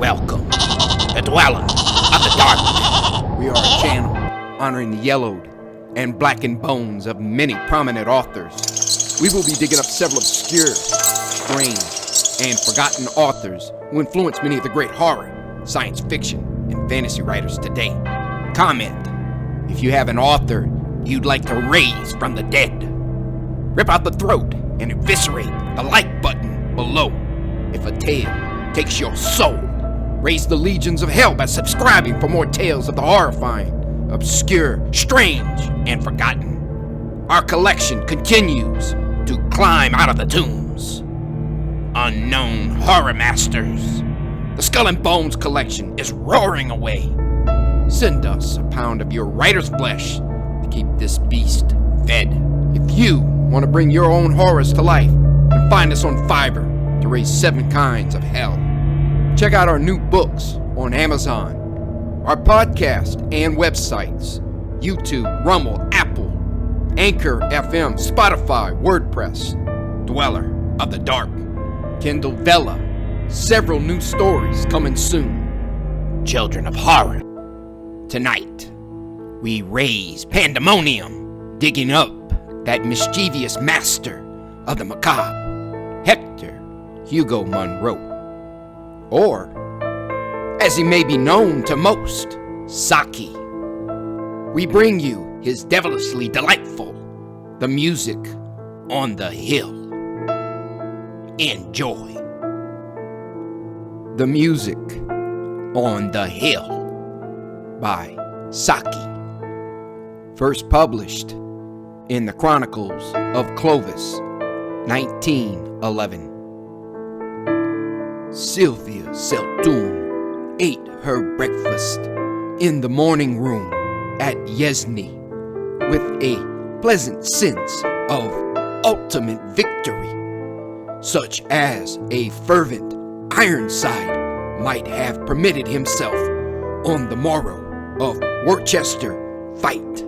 Welcome, the Dweller of the Dark. We are a channel honoring the yellowed and blackened bones of many prominent authors. We will be digging up several obscure, strange, and forgotten authors who influenced many of the great horror, science fiction, and fantasy writers today. Comment if you have an author you'd like to raise from the dead. Rip out the throat and eviscerate the like button below if a tale takes your soul. Raise the legions of hell by subscribing for more tales of the horrifying, obscure, strange, and forgotten. Our collection continues to climb out of the tombs. Unknown horror masters. The Skull and Bones collection is roaring away. Send us a pound of your writer's flesh to keep this beast fed. If you want to bring your own horrors to life, then find us on FIVERR to raise 7 kinds of hell. Check out our new books on Amazon, our podcast and websites, YouTube, Rumble, Apple, Anchor FM, Spotify, WordPress, Dweller of the Dark, Kindle Vella, several new stories coming soon. Children of Horror. Tonight, we raise pandemonium, digging up that mischievous master of the macabre, Hector Hugo Monroe. Or, as he may be known to most, Saki. We bring you his devilishly delightful, The Music on the Hill. Enjoy. The Music on the Hill by Saki. First published in the Chronicles of Clovis, 1911. Sylvia Seltoun ate her breakfast in the morning room at Yezny with a pleasant sense of ultimate victory, such as a fervent Ironside might have permitted himself on the morrow of Worcester fight.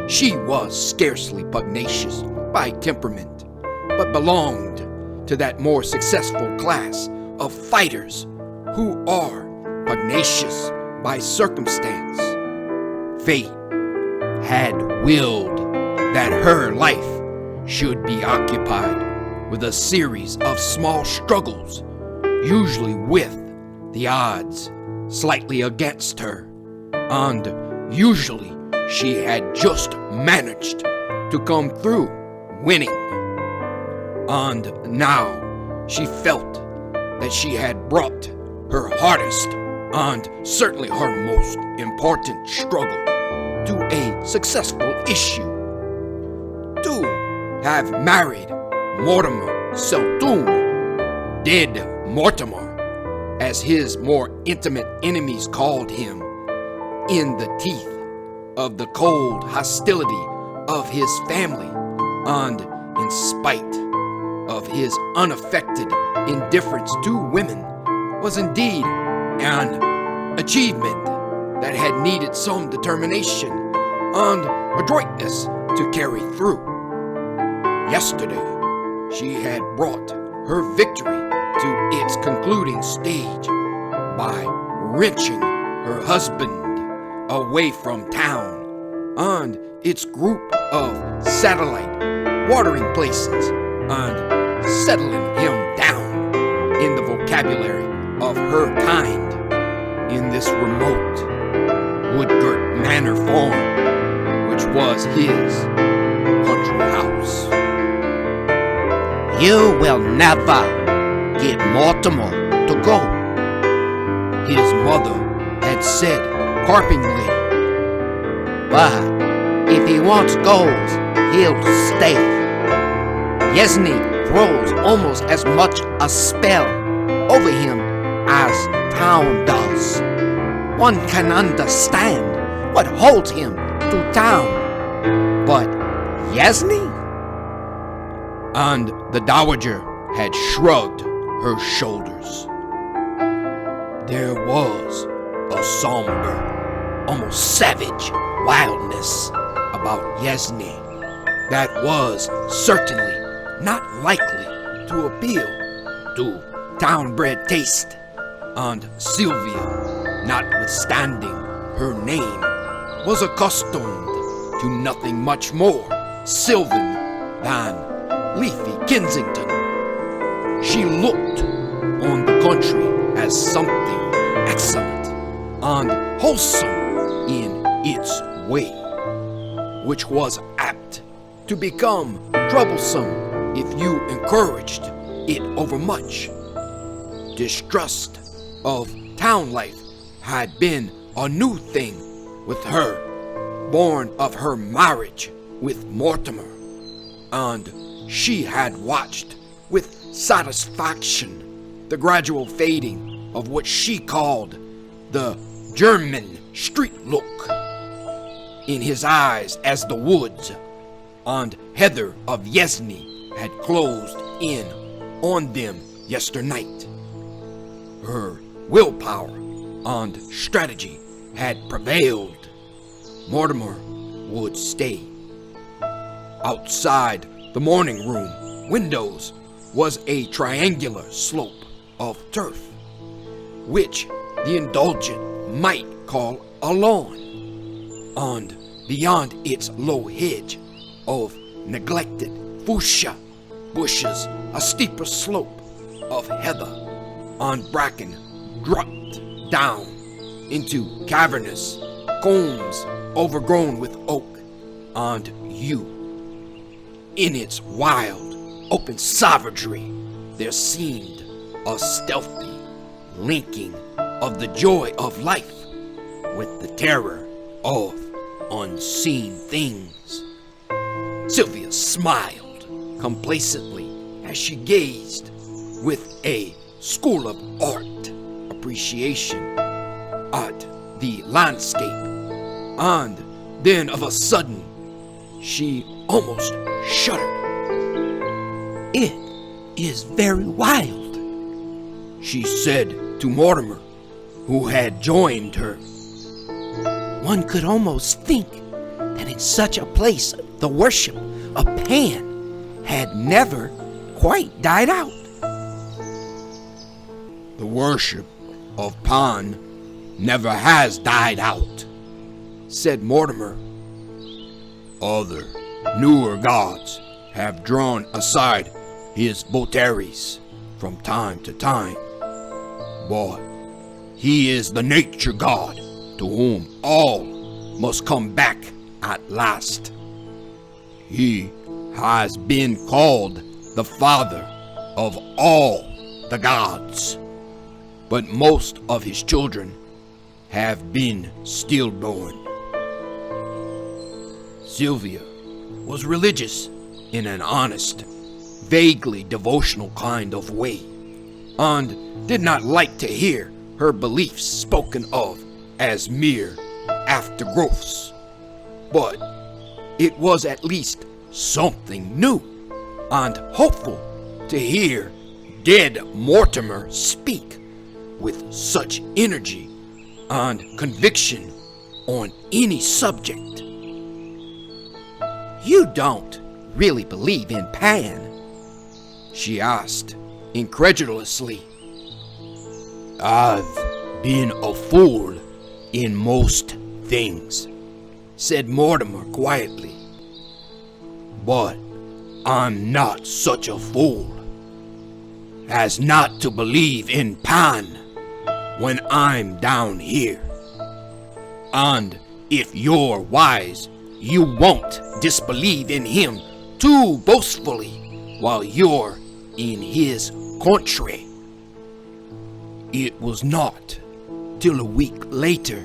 She was scarcely pugnacious by temperament, but belonged to that more successful class of fighters who are pugnacious by circumstance. Fate had willed that her life should be occupied with a series of small struggles, usually with the odds slightly against her, and usually she had just managed to come through winning. And now she felt that she had brought her hardest and certainly her most important struggle to a successful issue. To have married Mortimer Seltoun, dead Mortimer, as his more intimate enemies called him, in the teeth of the cold hostility of his family, and in spite of his unaffected indifference to women, was indeed an achievement that had needed some determination and adroitness to carry through. Yesterday, she had brought her victory to its concluding stage by wrenching her husband away from town and its group of satellite watering places and settling him down in the vocabulary of her kind in this remote wood-girt manor farm, which was his country house. You will never get Mortimer to go, his mother had said carpingly. But if he wants goals, he'll stay. Yezny throws almost as much a spell over him as town does. One can understand what holds him to town. But Yezny? And the dowager had shrugged her shoulders. There was a somber, almost savage wildness about Yezny that was certainly not likely to appeal to town-bred taste and Sylvia, notwithstanding her name, was accustomed to nothing much more sylvan than leafy Kensington. She looked on the country as something excellent and wholesome in its way, which was apt to become troublesome if you encouraged it overmuch. Distrust of town life had been a new thing with her, born of her marriage with Mortimer, and she had watched with satisfaction the gradual fading of what she called the German street look in his eyes as the woods and heather of Yezny had closed in on them yesternight. Her willpower and strategy had prevailed. Mortimer would stay. Outside the morning room windows was a triangular slope of turf, which the indulgent might call a lawn, and beyond its low hedge of neglected fuchsia bushes a steeper slope of heather and bracken dropped down into cavernous combs overgrown with oak and yew. In its wild, open savagery, there seemed a stealthy linking of the joy of life with the terror of unseen things. Sylvia smiled complacently as she gazed with a School of Art appreciation at the landscape, and then of a sudden she almost shuddered. "It is very wild," she said to Mortimer, who had joined her. "One could almost think that in such a place the worship of Pan had never quite died out." The worship of Pan never has died out, said Mortimer. Other, newer gods have drawn aside his votaries from time to time, but he is the nature god to whom all must come back at last. He has been called the father of all the gods, but most of his children have been stillborn. Sylvia was religious in an honest, vaguely devotional kind of way, and did not like to hear her beliefs spoken of as mere aftergrowths. But it was at least something new and hopeful to hear dead Mortimer speak with such energy and conviction on any subject. "You don't really believe in Pan?" she asked incredulously. "I've been a fool in most things," said Mortimer quietly. "But I'm not such a fool as not to believe in Pan when I'm down here. And if you're wise, you won't disbelieve in him too boastfully while you're in his country." It was not till a week later,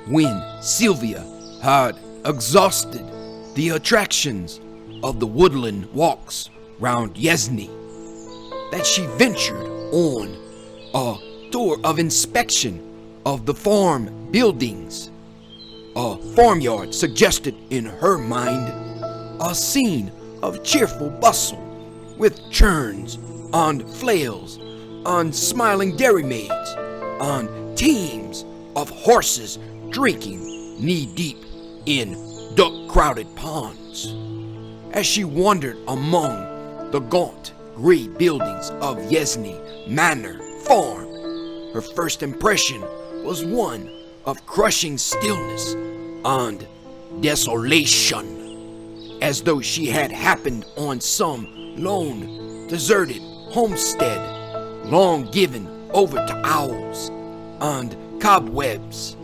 when Sylvia had exhausted the attractions of the woodland walks round Yezny, that she ventured on a tour of inspection of the farm buildings. A farmyard suggested in her mind a scene of cheerful bustle, with churns and flails and smiling dairymaids and teams of horses drinking knee-deep in duck-crowded ponds. As she wandered among the gaunt gray buildings of Yezny Manor Farm, her first impression was one of crushing stillness and desolation, as though she had happened on some lone, deserted homestead, long given over to owls and cobwebs.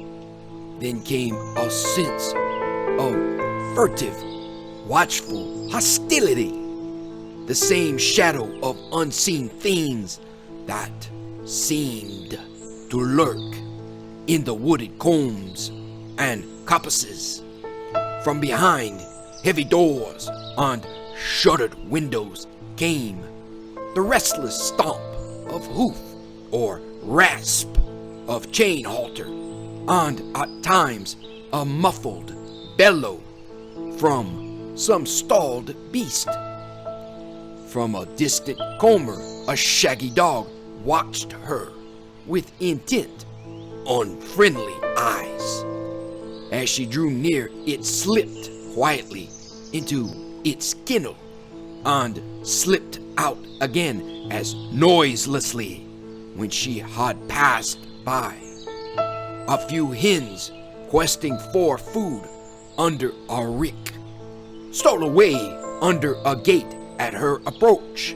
Then came a sense of furtive, watchful hostility, the same shadow of unseen things that seemed to lurk in the wooded combs and coppices. From behind heavy doors and shuttered windows came the restless stomp of hoof or rasp of chain halter, and at times a muffled bellow from some stalled beast. From a distant corner, a shaggy dog watched her with intent, unfriendly eyes. As she drew near, it slipped quietly into its kennel and slipped out again as noiselessly when she had passed by. A few hens questing for food under a rick stole away under a gate at her approach.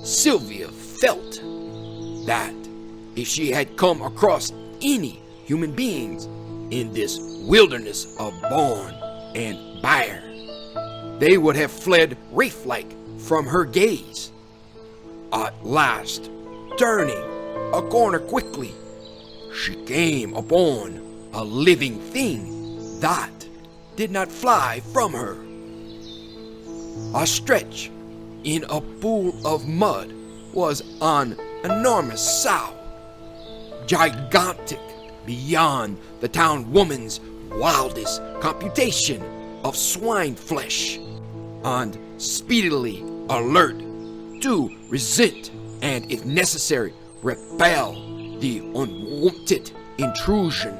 Sylvia felt that if she had come across any human beings in this wilderness of barn and byre, they would have fled wraith-like from her gaze. At last, turning a corner quickly, she came upon a living thing that did not fly from her. Astretch in a pool of mud was an enormous sow, gigantic beyond the town woman's wildest computation of swine flesh, and speedily alert to resent and, if necessary, repel the unwanted intrusion.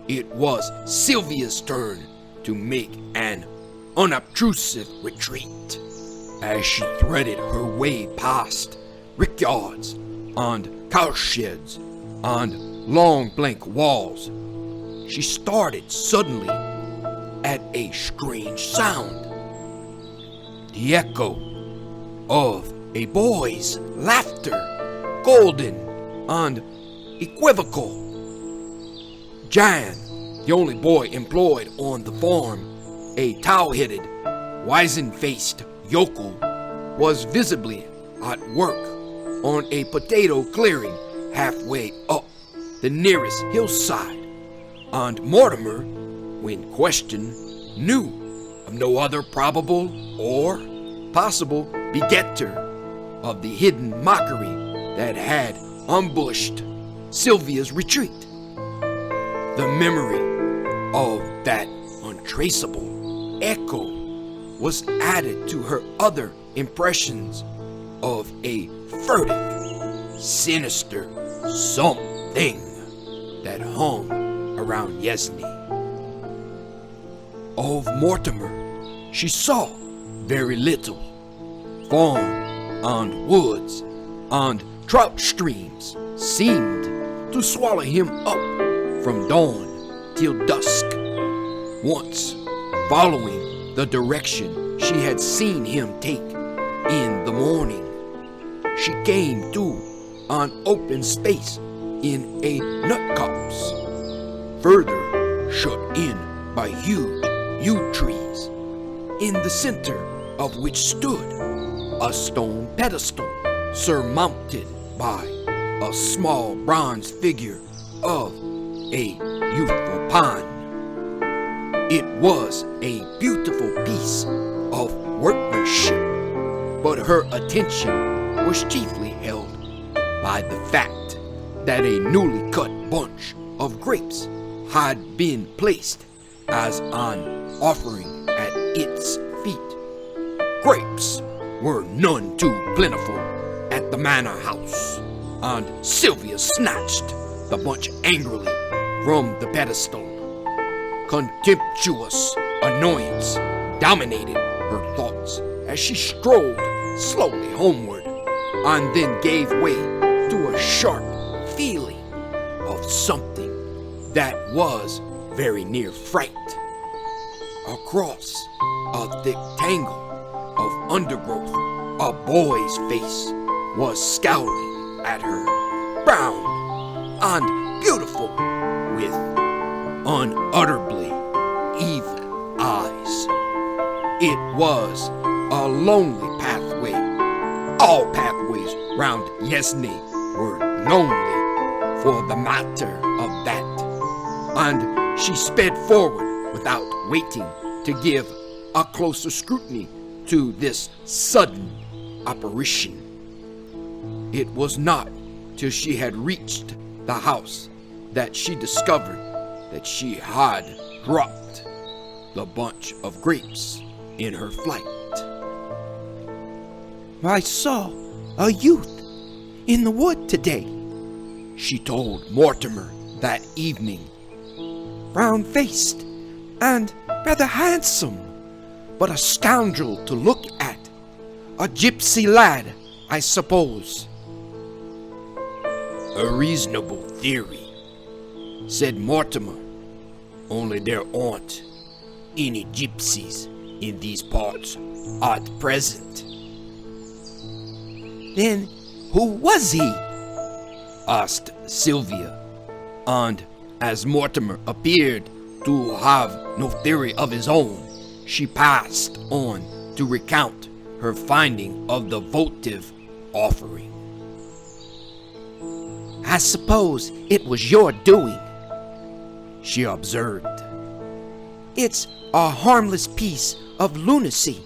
It was Sylvia's turn to make an unobtrusive retreat. As she threaded her way past rickyards and cowsheds and long blank walls, she started suddenly at a strange sound. The echo of a boy's laughter, golden and equivocal. Jan, the only boy employed on the farm, a tow-headed, wizen-faced yokel, was visibly at work on a potato clearing halfway up the nearest hillside, and Mortimer, when questioned, knew of no other probable or possible begetter of the hidden mockery that had ambushed Sylvia's retreat. The memory of that untraceable echo was added to her other impressions of a furtive, sinister something that hung around Yesney. Of Mortimer, she saw very little. Farm and woods and trout streams seemed to swallow him up from dawn till dusk. Once, following the direction she had seen him take in the morning, she came to an open space in a nut copse, further shut in by huge yew trees, in the center of which stood a stone pedestal surmounted by a small bronze figure of a youthful pan. It was a beautiful piece of workmanship, but her attention was chiefly held by the fact that a newly cut bunch of grapes had been placed as an offering at its feet. Grapes were none too plentiful at the manor house, and Sylvia snatched the bunch angrily from the pedestal. Contemptuous annoyance dominated her thoughts as she strolled slowly homeward, and then gave way to a sharp feeling of something that was very near fright. Across a thick tangle of undergrowth, a boy's face was scowling at her, brown and beautiful, with unutterably evil eyes. It was a lonely pathway. All pathways round Yesney were lonely, for the matter of that. And she sped forward without waiting to give a closer scrutiny to this sudden apparition. It was not till she had reached the house that she discovered that she had dropped the bunch of grapes in her flight. I saw a youth in the wood today, she told Mortimer that evening. brown-faced and rather handsome, but a scoundrel to look at. A gypsy lad, I suppose. A reasonable theory, said Mortimer. Only there aren't any gypsies in these parts at present. Then who was he? Asked Sylvia, and as Mortimer appeared to have no theory of his own, she passed on to recount her finding of the votive offering. I suppose it was your doing, she observed. It's a harmless piece of lunacy,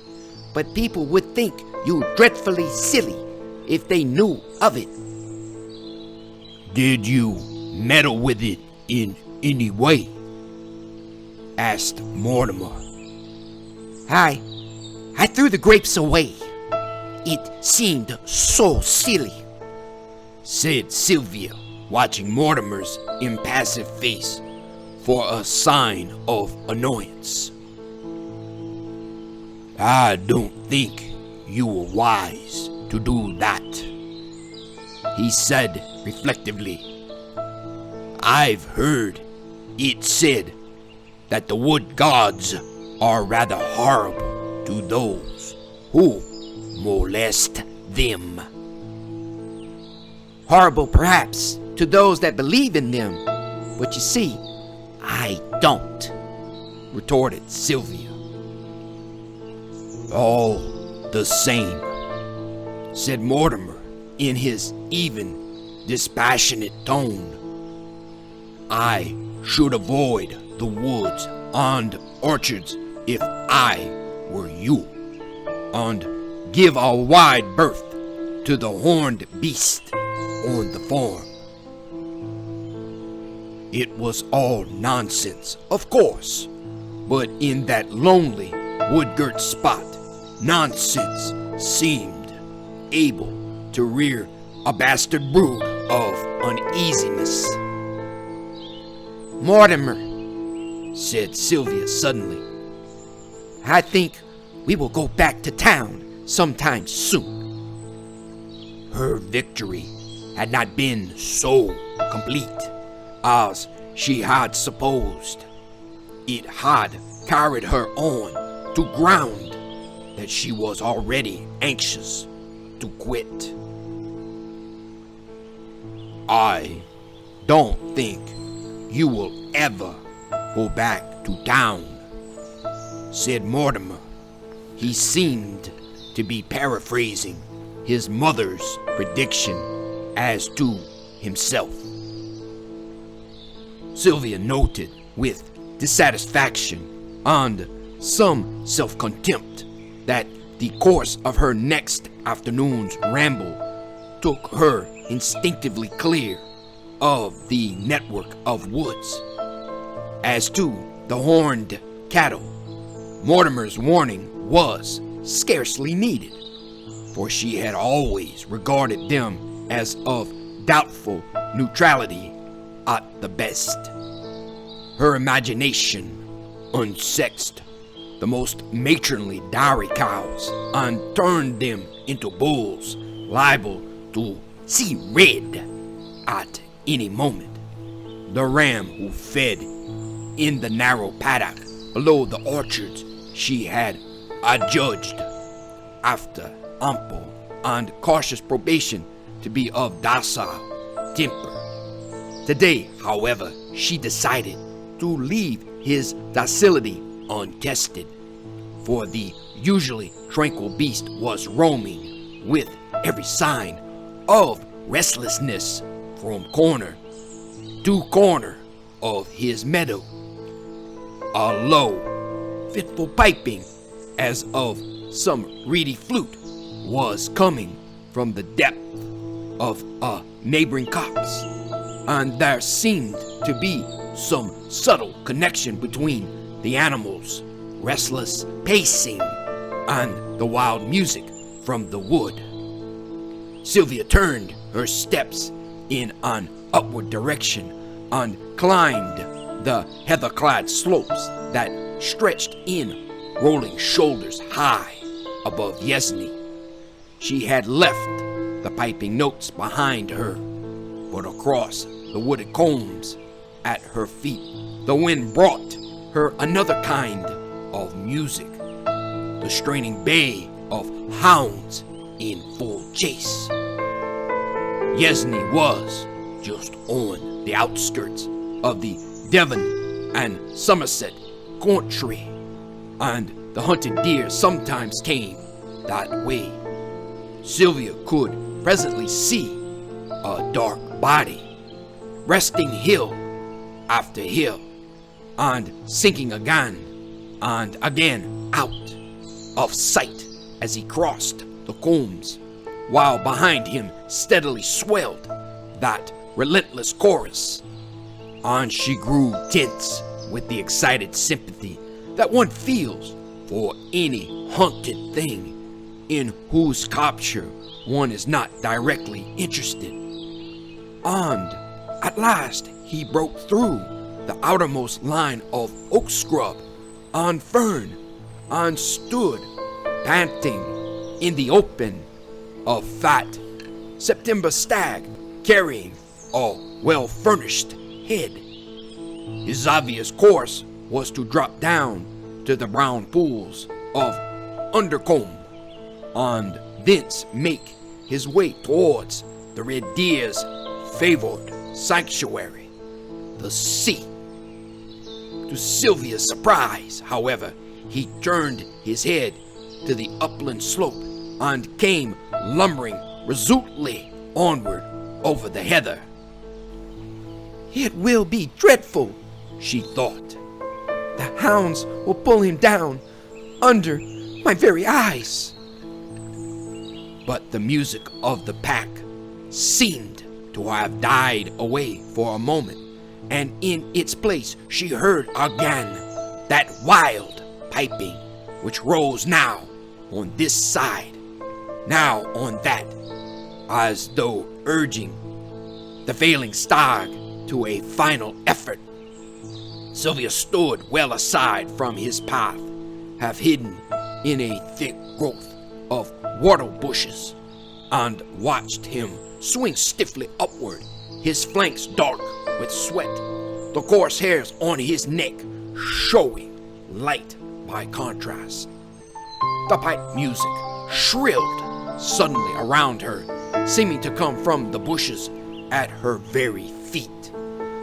but people would think you dreadfully silly if they knew of it. Did you meddle with it in any way? Asked Mortimer. I threw the grapes away. It seemed so silly, said Sylvia, watching Mortimer's impassive face for a sign of annoyance. I don't think you were wise to do that, he said reflectively. I've heard it said that the wood gods are rather horrible to those who molest them. Horrible perhaps to those that believe in them, but you see, I don't, retorted Sylvia. All the same, said Mortimer in his even, dispassionate tone, I should avoid the woods and orchards if I were you, and give a wide berth to the horned beast on the farm. It was all nonsense, of course, but in that lonely, wood-girt spot, nonsense seemed able to rear a bastard brood of uneasiness. Mortimer, said Sylvia suddenly, I think we will go back to town sometime soon. Her victory had not been so complete as she had supposed. It had carried her on to ground that she was already anxious to quit. I don't think you will ever go back to town, said Mortimer. He seemed to be paraphrasing his mother's prediction as to himself. Sylvia noted with dissatisfaction and some self-contempt that the course of her next afternoon's ramble took her instinctively clear of the network of woods. As to the horned cattle, Mortimer's warning was scarcely needed, for she had always regarded them as of doubtful neutrality at the best. Her imagination unsexed the most matronly dairy cows and turned them into bulls liable to see red at any moment. the ram who fed in the narrow paddock below the orchards she had adjudged, after ample and cautious probation, to be of docile temper. Today, however, she decided to leave his docility untested, for the usually tranquil beast was roaming with every sign of restlessness from corner to corner of his meadow. A low, fitful piping, as of some reedy flute, was coming from the depth of a neighboring copse, and there seemed to be some subtle connection between the animal's restless pacing and the wild music from the wood. Sylvia turned her steps in an upward direction and climbed the heather-clad slopes that stretched in rolling shoulders high above Yesney. She had left the piping notes behind her, but across the wooded combs at her feet, the wind brought her another kind of music, the straining bay of hounds in full chase. Yesney was just on the outskirts of the Devon and Somerset country, and the hunted deer sometimes came that way. Sylvia could presently see a dark body resting hill after hill and sinking again and again out of sight as he crossed the combs, while behind him steadily swelled that relentless chorus. And she grew tense with the excited sympathy that one feels for any hunted thing in whose capture one is not directly interested. And at last he broke through the outermost line of oak scrub and fern and stood panting in the open, a fat September stag carrying a well-furnished head. His obvious course was to drop down to the brown pools of Undercombe and thence make his way towards the red deer's favored sanctuary, the sea. To Sylvia's surprise, however, he turned his head to the upland slope and came lumbering resolutely onward over the heather. It will be dreadful, she thought. The hounds will pull him down under my very eyes. But the music of the pack seemed to have died away for a moment, and in its place she heard again that wild piping which rose now on this side, now on that, as though urging the failing stag to a final effort. Sylvia stood well aside from his path, half hidden in a thick growth of whortle bushes, and watched him swing stiffly upward, his flanks dark with sweat, the coarse hairs on his neck showing light by contrast. The pipe music shrilled suddenly around her, seeming to come from the bushes at her very feet.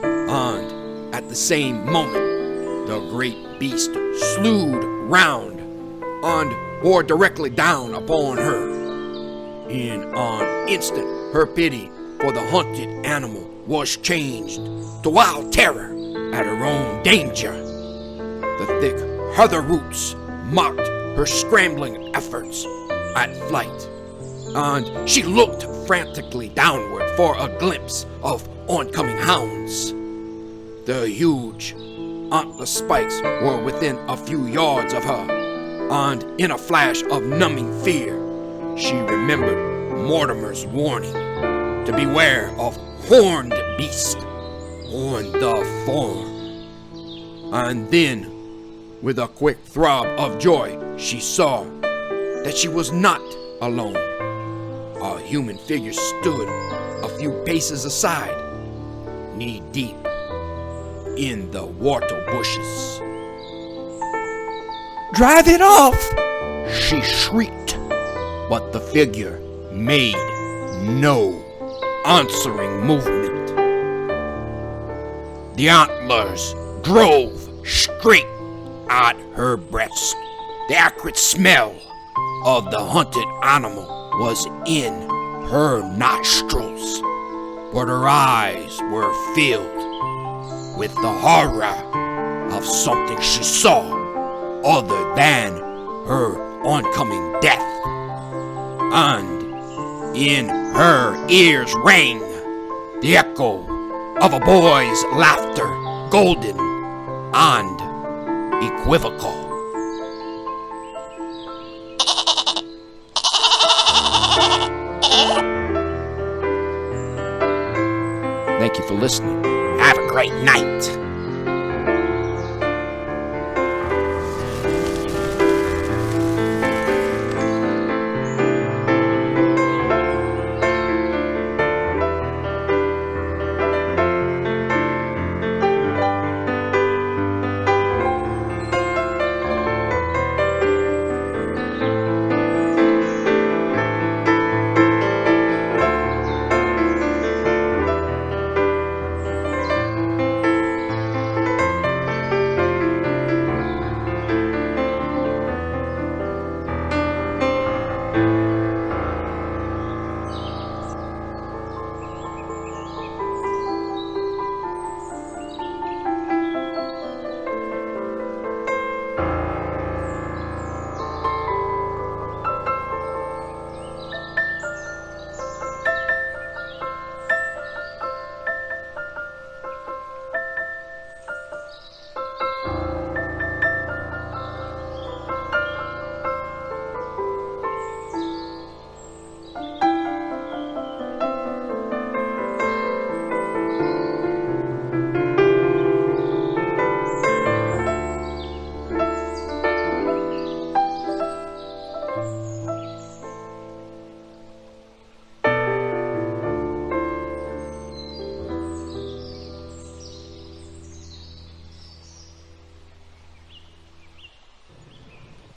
And at the same moment, the great beast slewed round and bore directly down upon her. In an instant, her pity for the hunted animal was changed to wild terror at her own danger. The thick heather roots mocked her scrambling efforts at flight, and she looked frantically downward for a glimpse of oncoming hounds. The huge antler spikes were within a few yards of her, and in a flash of numbing fear, she remembered Mortimer's warning to beware of horned beast on the farm. And then, with a quick throb of joy, she saw that she was not alone. A human figure stood a few paces aside, knee-deep in the whortle bushes. Drive it off! She shrieked, but the figure made no answering movement. The antlers drove straight at her breast. The acrid smell of the hunted animal was in her nostrils, but her eyes were filled with the horror of something she saw other than her oncoming death. And in her ears rang the echo of a boy's laughter, golden and equivocal. Thank you for listening. Have a great night.